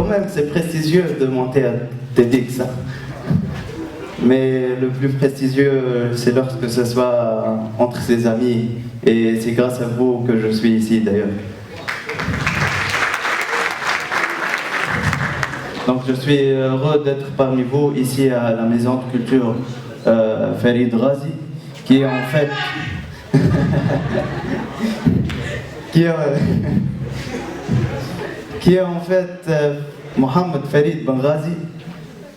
Quand même, c'est prestigieux de monter à TEDx. Mais le plus prestigieux, c'est lorsque ce soit entre ses amis. Et c'est grâce à vous que je suis ici, d'ailleurs. Donc je suis heureux d'être parmi vous, ici à la Maison de Culture Farid Razi, qui est en fait... qui est en fait Mohamed Farid Ben Ghazi,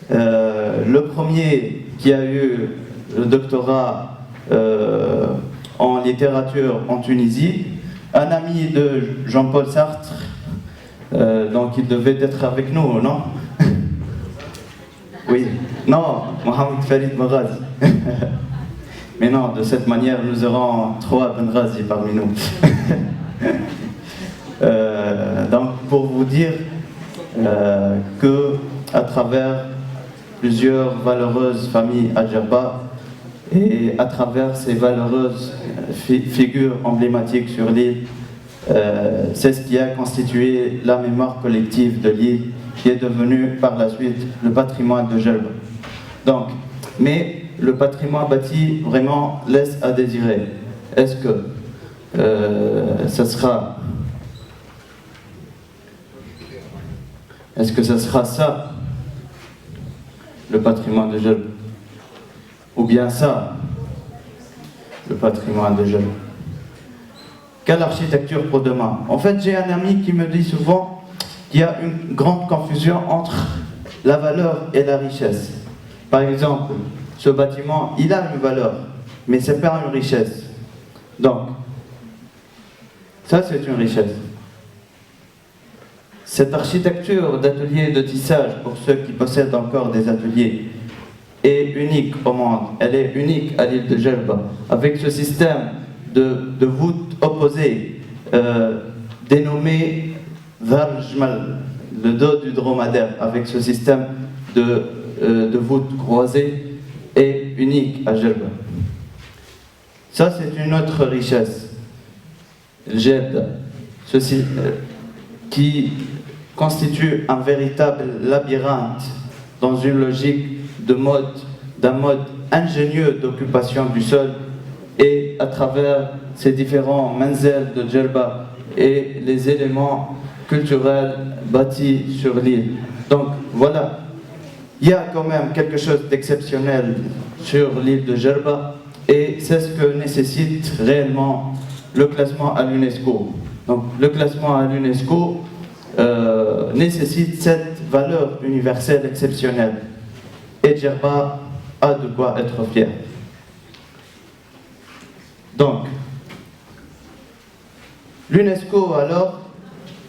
le premier qui a eu le doctorat en littérature en Tunisie, un ami de Jean-Paul Sartre, donc il devait être avec nous, non? Oui, non, Mohamed Farid Ben Ghazi. Mais non, de cette manière, nous aurons 3 Ben Ghazi parmi nous. Donc, pour vous dire que, à travers plusieurs valeureuses familles à Djerba et à travers ces valeureuses figures emblématiques sur l'île, c'est ce qui a constitué la mémoire collective de l'île, qui est devenue par la suite le patrimoine de Djerba. Donc, mais le patrimoine bâti vraiment laisse à désirer. Est-ce que ce sera ça, le patrimoine de Djerba? Ou bien ça, le patrimoine de Djerba? Quelle architecture pour demain? En fait, j'ai un ami qui me dit souvent qu'il y a une grande confusion entre la valeur et la richesse. Par exemple, ce bâtiment, il a une valeur, mais ce n'est pas une richesse. Donc, ça c'est une richesse. Cette architecture d'atelier de tissage, pour ceux qui possèdent encore des ateliers, est unique au monde. Elle est unique à l'île de Djerba. Avec ce système de voûtes opposées, dénommé Varjmal, le dos du dromadaire, avec ce système de voûtes croisées, est unique à Djerba. Ça, c'est une autre richesse. Le Jebda, ceci qui constitue un véritable labyrinthe dans une logique d'un mode ingénieux d'occupation du sol, et à travers ces différents menzels de Djerba et les éléments culturels bâtis sur l'île. Donc voilà, il y a quand même quelque chose d'exceptionnel sur l'île de Djerba, et c'est ce que nécessite réellement le classement à l'UNESCO. Donc le classement à l'UNESCO nécessite cette valeur universelle exceptionnelle. Et Djerba a de quoi être fier. Donc, l'UNESCO alors,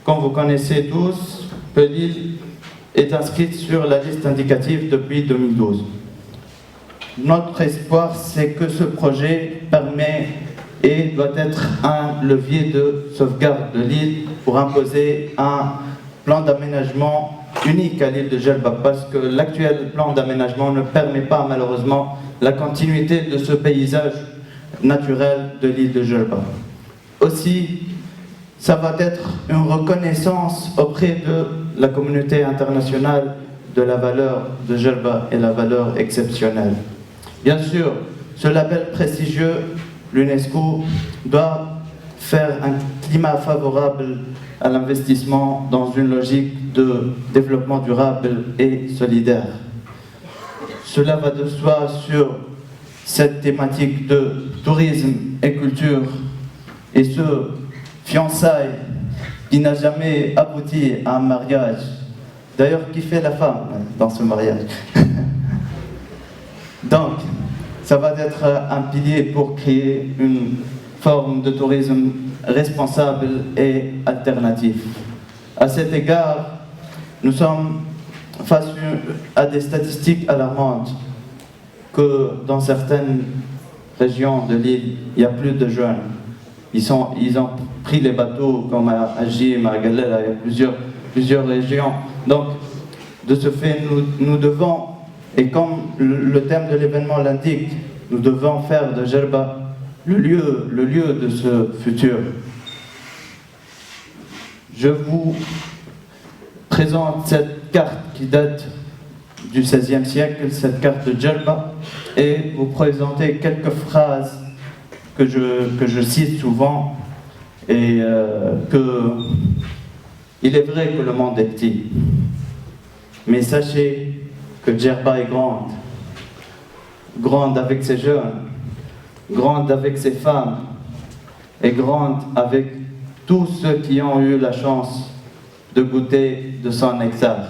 comme vous connaissez tous, l'île est inscrite sur la liste indicative depuis 2012. Notre espoir, c'est que ce projet permet et doit être un levier de sauvegarde de l'île pour imposer un plan d'aménagement unique à l'île de Djerba, parce que l'actuel plan d'aménagement ne permet pas malheureusement la continuité de ce paysage naturel de l'île de Djerba. Aussi, ça va être une reconnaissance auprès de la communauté internationale de la valeur de Djerba et la valeur exceptionnelle. Bien sûr, ce label prestigieux, l'UNESCO, doit faire un climat favorable à l'investissement dans une logique de développement durable et solidaire. Cela va de soi sur cette thématique de tourisme et culture, et ce fiançailles qui n'a jamais abouti à un mariage. D'ailleurs, qui fait la femme dans ce mariage? Donc, ça va être un pilier pour créer une forme de tourisme responsable et alternatif. À cet égard, nous sommes face à des statistiques alarmantes, que dans certaines régions de l'île, il n'y a plus de jeunes. Ils ont pris les bateaux, comme à Jim, à Galera, il y a plusieurs régions. Donc, de ce fait, nous devons, et comme le thème de l'événement l'indique, nous devons faire de Djerba le lieu de ce futur. Je vous présente cette carte qui date du XVIe siècle, cette carte de Djerba, et vous présenter quelques phrases que je cite souvent, et il est vrai que le monde est petit, mais sachez que Djerba est grande, grande avec ses jeunes, grande avec ses femmes, et grande avec tous ceux qui ont eu la chance de goûter de son nectar.